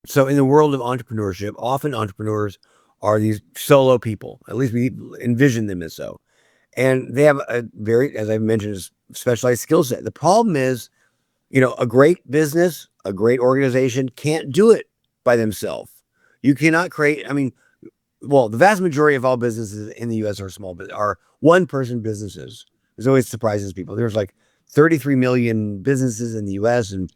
So in the world of entrepreneurship, often entrepreneurs are these solo people. At least we envision them as so. And they have a very, as I've mentioned, specialized skill set. The problem is, a great business, a great organization can't do it by themselves. You cannot create, I mean, well, the vast majority of all businesses in the US are one person businesses. It always surprises people. There's like 33 million businesses in the US and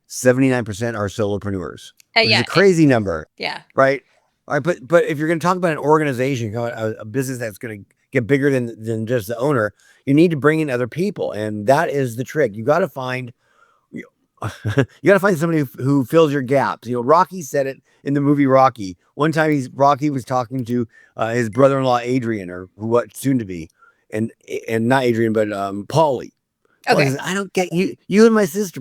79% are solopreneurs, which is Yeah, a crazy number, yeah. right? All right, but if you're going to talk about an organization, a business that's going to get bigger than just the owner, you need to bring in other people, and that is the trick. You got to find you got to find somebody who fills your gaps. Rocky said it in the movie Rocky. One time, Rocky was talking to his brother-in-law Adrian, or what soon to be, and not Adrian, but Paulie. Paulie Okay. says, "I don't get you. You and my sister,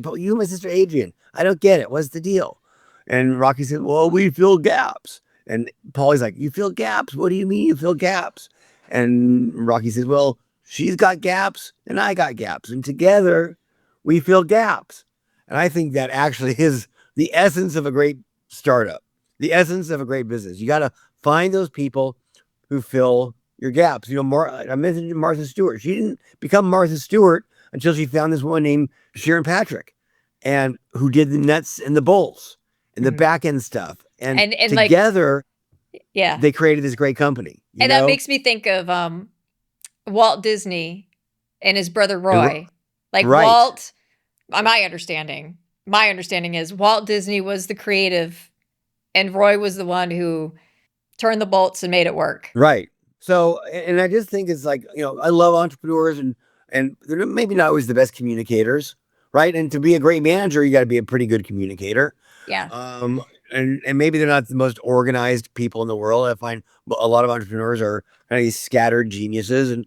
Adrian. I don't get it. What's the deal?" And Rocky said, "Well, we fill gaps." And Paulie's like, "You fill gaps? What do you mean you fill gaps?" And Rocky says, "Well, she's got gaps and I got gaps, and together we fill gaps." And I think that actually is the essence of a great startup, the essence of a great business. You got to find those people who fill your gaps. I mentioned Martha Stewart. She didn't become Martha Stewart until she found this woman named Sharon Patrick, and who did the nuts and the bolts and the Mhm. back end stuff. And And like, together, yeah. they created this great company. And that makes me think of Walt Disney and his brother And Roy. Like right, Walt, my understanding is Walt Disney was the creative and Roy was the one who turned the bolts and made it work. right. So, and I just think it's like, I love entrepreneurs, and they're maybe not always the best communicators, right? And to be a great manager, you got to be a pretty good communicator. Yeah. Um, and maybe they're not the most organized people in the world. I find a lot of entrepreneurs are kind of these scattered geniuses, and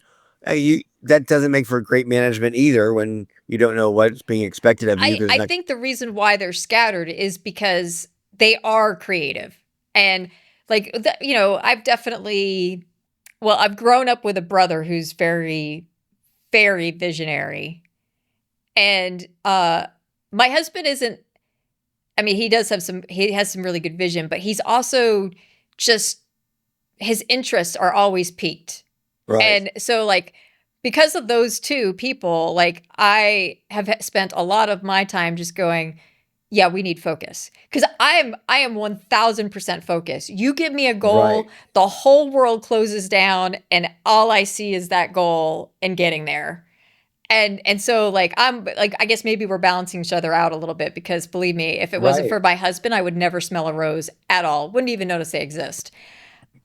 that doesn't make for great management either when you don't know what's being expected of you. Because I think the reason why they're scattered is because they are creative. And like, I've grown up with a brother who's very, very visionary. And my husband isn't, I mean, he has some really good vision, but he's also just, his interests are always piqued. right, And so, like, because of those two people, like, I have spent a lot of my time just going, yeah, we need focus. Because I am 1000% focused. You give me a goal, right, the whole world closes down, and all I see is that goal and getting there. And so, like, I'm like, I guess maybe we're balancing each other out a little bit, because believe me, if it wasn't right, for my husband, I would never smell a rose at all. Wouldn't even notice they exist.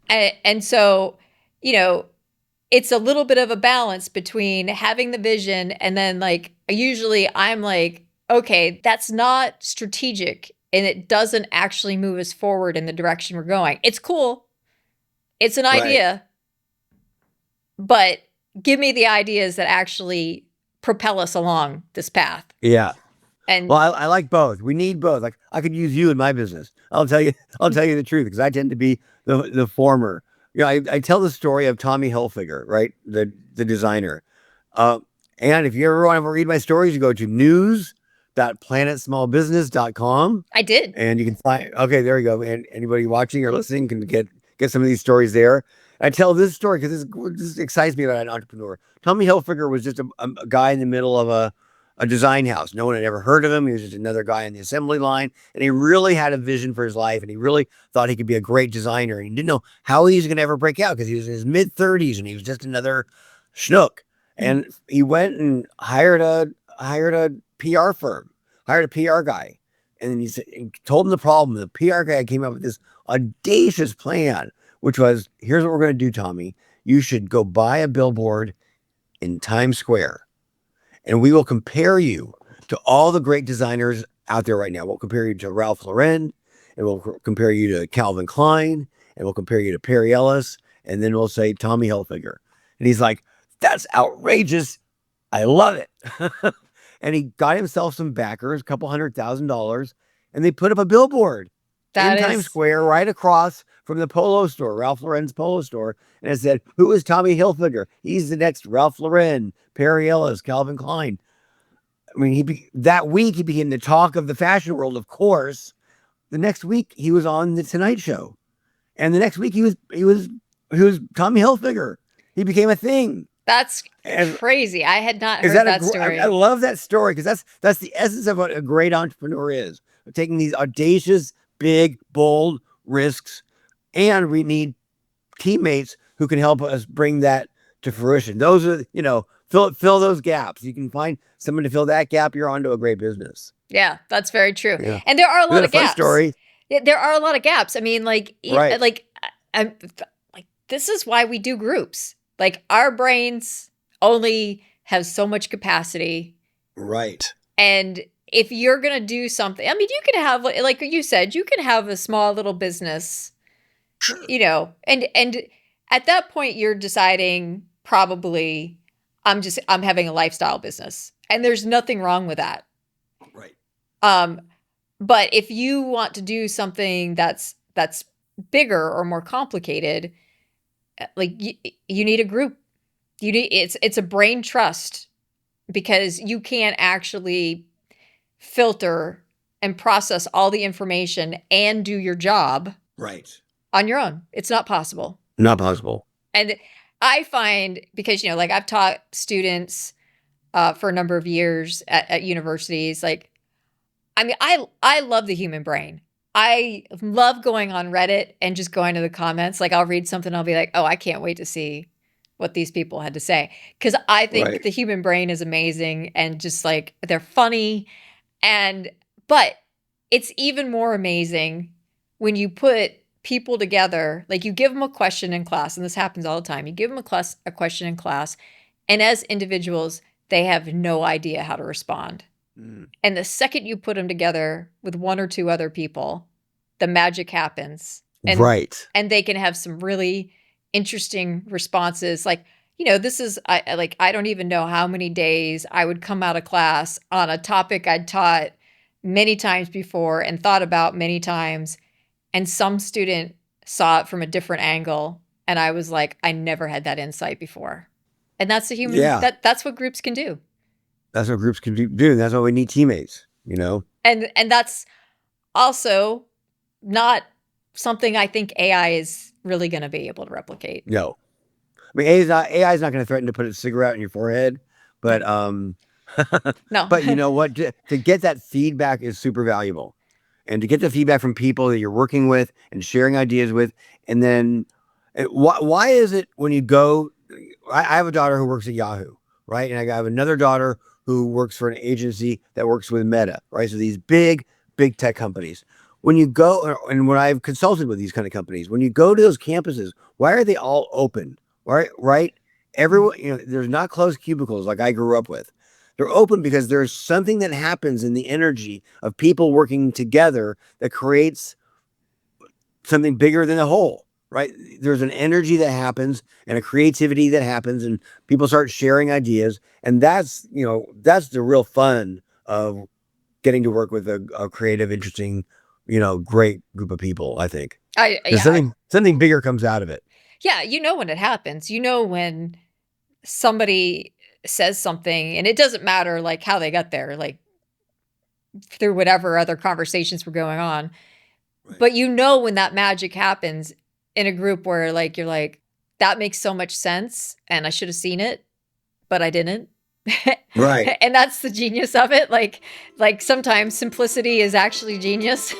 And so, you know, it's a little bit of a balance between having the vision and then, like, usually I'm like, okay, that's not strategic and it doesn't actually move us forward in the direction we're going. It's cool. It's an right. idea, but give me the ideas that actually propel us along this path. Yeah. And Well, I like both. We need both. Like, I could use you in my business. I'll tell you. I'll tell you the truth, because I tend to be the former. I tell the story of Tommy Hilfiger, right? The designer. Uh, and if you ever want to read my stories, you go to news.planetsmallbusiness.com, I did. and you can find. Okay, there you go. And anybody watching or listening can get some of these stories there. I tell this story because this excites me about an entrepreneur. Tommy Hilfiger was just a guy in the middle of a design house. No one had ever heard of him. He was just another guy on the assembly line, and he really had a vision for his life, and he really thought he could be a great designer. And he didn't know how he was going to ever break out, because he was in his mid-30s and he was just another schnook. And he went and hired a PR firm, hired a PR guy, and he told him the problem. The PR guy came up with this audacious plan, which was, here's what we're going to do, Tommy. You should go buy a billboard in Times Square, and we will compare you to all the great designers out there right now. We'll compare you to Ralph Lauren, and we'll compare you to Calvin Klein, and we'll compare you to Perry Ellis, and then we'll say Tommy Hilfiger. And he's like, that's outrageous. I love it. And he got himself some backers, a couple $100,000, and they put up a billboard in That Times is, Square right across from the polo store, Ralph Lauren's polo store. And it said, who is Tommy Hilfiger? He's the next Ralph Lauren, Perry Ellis, Calvin Klein. I mean, that week he became the talk of the fashion world, of course, the next week he was on the Tonight Show, and the next week he was Tommy Hilfiger. He became a thing. That's And crazy. I had not is heard that that story. I love that story because that's the essence of what a great entrepreneur is. Taking these audacious, big, bold risks, and we need teammates who can help us bring that to fruition. Those are, fill those gaps. You can find someone to fill that gap. You're onto a great business. Yeah, that's very true. Yeah, And there are a isn't lot that a of fun gaps. story? There are a lot of gaps. I mean, like, Right. like, like this is why we do groups. Like, our brains only have so much capacity. Right. And if you're gonna do something, I mean, you can have, like you said, you can have a small little business, Sure. and at that point you're deciding probably I'm having a lifestyle business, and there's nothing wrong with that. Right. But if you want to do something that's bigger or more complicated, like you need a group. You need it's a brain trust, because you can't actually filter and process all the information and do your job Right. on your own. It's not possible. Not possible. And I find, because, like, I've taught students for a number of years at universities, like, I mean, I love the human brain. I love going on Reddit and just going to the comments. Like, I'll read something, I'll be like, oh, I can't wait to see what these people had to say. Because I think Right. the human brain is amazing, and just like, they're funny. But it's even more amazing when you put people together, like you give them a question in class, and this happens all the time. You give them a question in class, and as individuals, they have no idea how to respond. And the second you put them together with one or two other people, the magic happens. And, right. And they can have some really interesting responses. Like, this is, I don't even know how many days I would come out of class on a topic I'd taught many times before and thought about many times, and some student saw it from a different angle, and I was like, I never had that insight before. And that's the human. Yeah. That's what groups can do. That's what groups can do. That's why we need teammates. And that's also not something I think AI is really going to be able to replicate. No, I mean AI is not going to threaten to put a cigarette in your forehead, but No. But you know what? To get that feedback is super valuable, and to get the feedback from people that you're working with and sharing ideas with, and then why is it when you go? I have a daughter who works at Yahoo, right, and I have another daughter who works for an agency that works with Meta, right? So these big tech companies. When you go, and when I've consulted with these kind of companies, when you go to those campuses, why are they all open? Right? Everyone, there's not closed cubicles like I grew up with. They're open because there's something that happens in the energy of people working together that creates something bigger than the whole, right? There's an energy that happens and a creativity that happens, and people start sharing ideas. And that's the real fun of getting to work with a creative, interesting, great group of people, I think. Something bigger comes out of it. Yeah, when it happens. When somebody says something, and it doesn't matter like how they got there, like through whatever other conversations were going on. Right. But when that magic happens in a group where like you're like, that makes so much sense and I should have seen it, but I didn't. Right. And that's the genius of it. Like sometimes simplicity is actually genius.